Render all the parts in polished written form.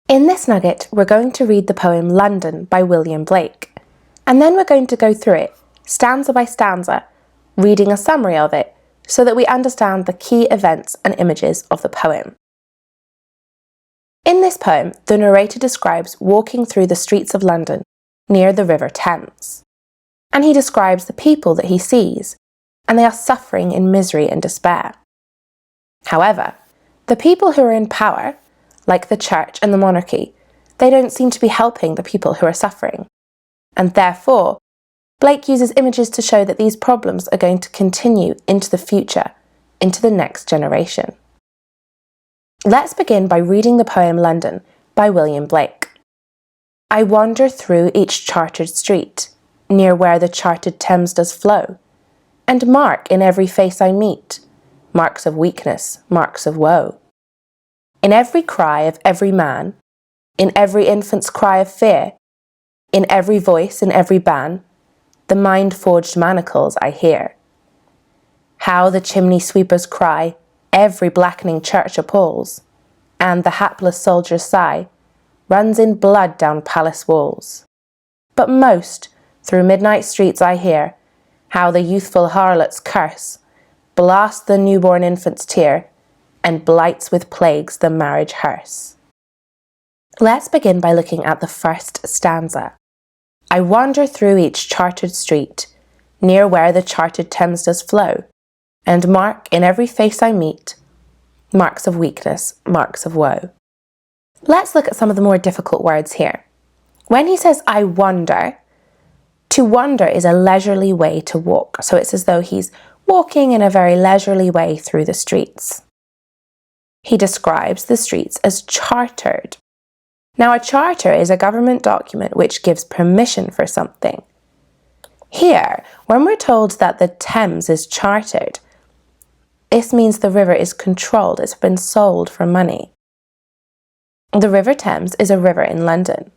In this nugget, we're going to read the poem London by William Blake, and then we're going to go through it, stanza by stanza, reading a summary of it, so that we understand the key events and images of the poem. In this poem, the narrator describes walking through the streets of London near the River Thames, and he describes the people that he sees, and they are suffering in misery and despair. However, the people who are in power, like the church and the monarchy, they don't seem to be helping the people who are suffering. And therefore, Blake uses images to show that these problems are going to continue into the future, into the next generation. Let's begin by reading the poem London by William Blake. I wander through each chartered street, near where the charted Thames does flow, and mark in every face I meet, marks of weakness, marks of woe. In every cry of every man, in every infant's cry of fear, in every voice, in every ban, the mind-forged manacles I hear. How the chimney sweepers cry, every blackening church appalls, and the hapless soldier's sigh runs in blood down palace walls. But most, through midnight streets I hear, how the youthful harlot's curse blasts the newborn infant's tear, and blights with plagues the marriage hearse. Let's begin by looking at the first stanza. I wander through each chartered street, near where the charted Thames does flow, and mark in every face I meet, marks of weakness, marks of woe. Let's look at some of the more difficult words here. When he says, I wander, to wander is a leisurely way to walk, so it's as though he's walking in a very leisurely way through the streets. He describes the streets as chartered. Now, a charter is a government document which gives permission for something. Here, when we're told that the Thames is chartered, this means the river is controlled, it's been sold for money. The River Thames is a river in London.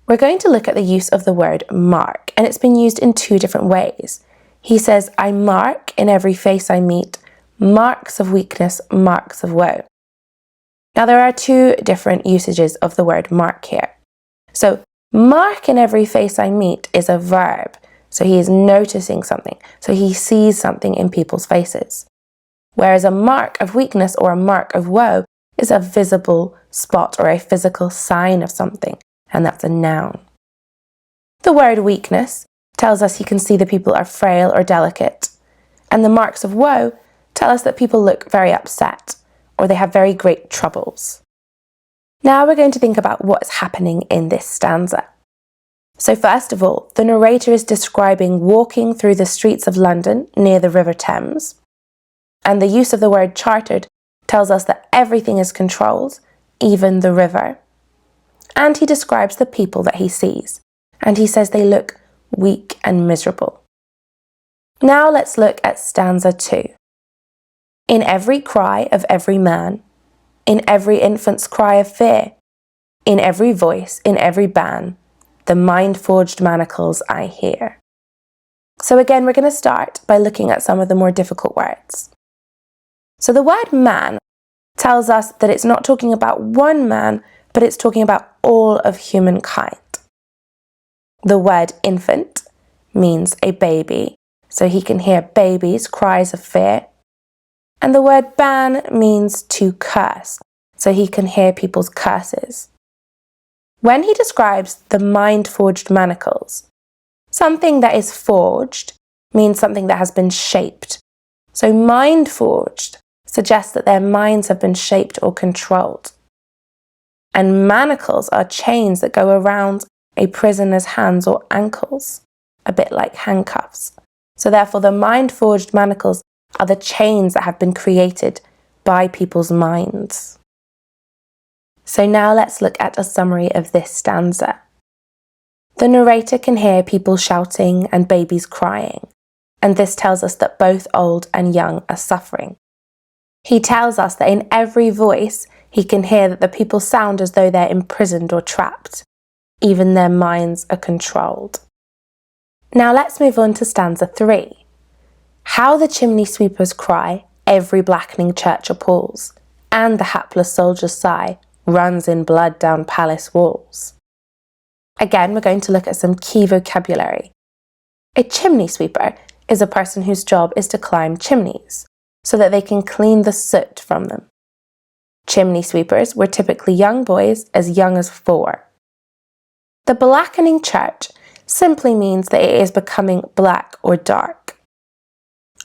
We're going to look at the use of the word mark, and it's been used in two different ways. He says, I mark in every face I meet, marks of weakness, marks of woe. Now there are two different usages of the word mark here. So mark in every face I meet is a verb. So he is noticing something. So he sees something in people's faces. Whereas a mark of weakness or a mark of woe is a visible spot or a physical sign of something, and that's a noun. The word weakness tells us he can see the people are frail or delicate, and the marks of woe tell us that people look very upset or they have very great troubles. Now we're going to think about what's happening in this stanza. So first of all, the narrator is describing walking through the streets of London near the River Thames, and the use of the word chartered tells us that everything is controlled, even the river. And he describes the people that he sees, and he says they look weak and miserable. Now let's look at stanza 2. In every cry of every man, in every infant's cry of fear, in every voice, in every ban, the mind-forged manacles I hear. So again, we're going to start by looking at some of the more difficult words. So the word man tells us that it's not talking about one man, but it's talking about all of humankind. The word infant means a baby, so he can hear babies' cries of fear. And the word ban means to curse, so he can hear people's curses. When he describes the mind-forged manacles, something that is forged means something that has been shaped. So mind-forged suggests that their minds have been shaped or controlled. And manacles are chains that go around a prisoner's hands or ankles, a bit like handcuffs. So therefore, the mind-forged manacles are the chains that have been created by people's minds. So now let's look at a summary of this stanza. The narrator can hear people shouting and babies crying, and this tells us that both old and young are suffering. He tells us that in every voice he can hear that the people sound as though they're imprisoned or trapped. Even their minds are controlled. Now let's move on to stanza 3. How the chimney sweepers cry, every blackening church appalls, and the hapless soldier's sigh runs in blood down palace walls. Again, we're going to look at some key vocabulary. A chimney sweeper is a person whose job is to climb chimneys so that they can clean the soot from them. Chimney sweepers were typically young boys as young as 4. The blackening church simply means that it is becoming black or dark.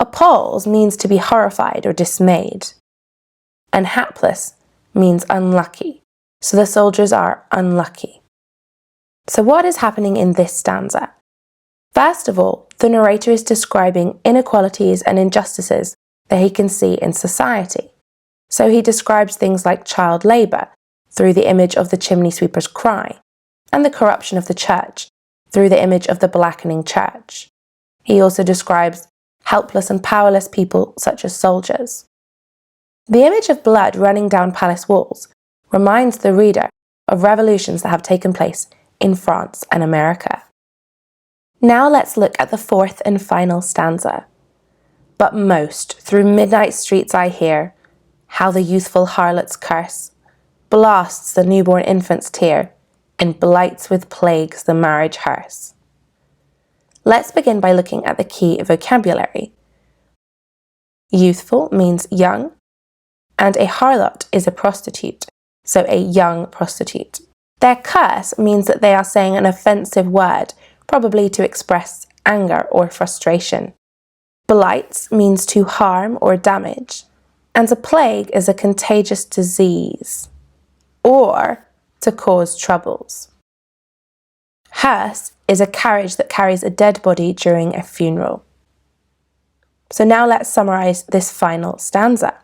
Appalls means to be horrified or dismayed. And hapless means unlucky, so the soldiers are unlucky. So what is happening in this stanza? First of all, the narrator is describing inequalities and injustices that he can see in society. So he describes things like child labour through the image of the chimney sweeper's cry, and the corruption of the church through the image of the blackening church. He also describes helpless and powerless people such as soldiers. The image of blood running down palace walls reminds the reader of revolutions that have taken place in France and America. Now let's look at the fourth and final stanza. But most through midnight streets I hear how the youthful harlot's curse blasts the newborn infant's tear and blights with plagues the marriage hearse. Let's begin by looking at the key vocabulary. Youthful means young, and a harlot is a prostitute, so a young prostitute. Their curse means that they are saying an offensive word, probably to express anger or frustration. Blights means to harm or damage, and a plague is a contagious disease, or to cause troubles. Hearse is a carriage that carries a dead body during a funeral. So now let's summarise this final stanza.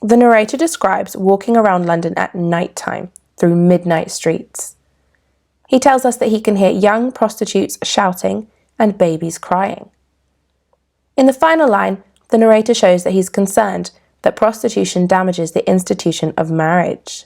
The narrator describes walking around London at night time through midnight streets. He tells us that he can hear young prostitutes shouting and babies crying. In the final line, the narrator shows that he's concerned that prostitution damages the institution of marriage.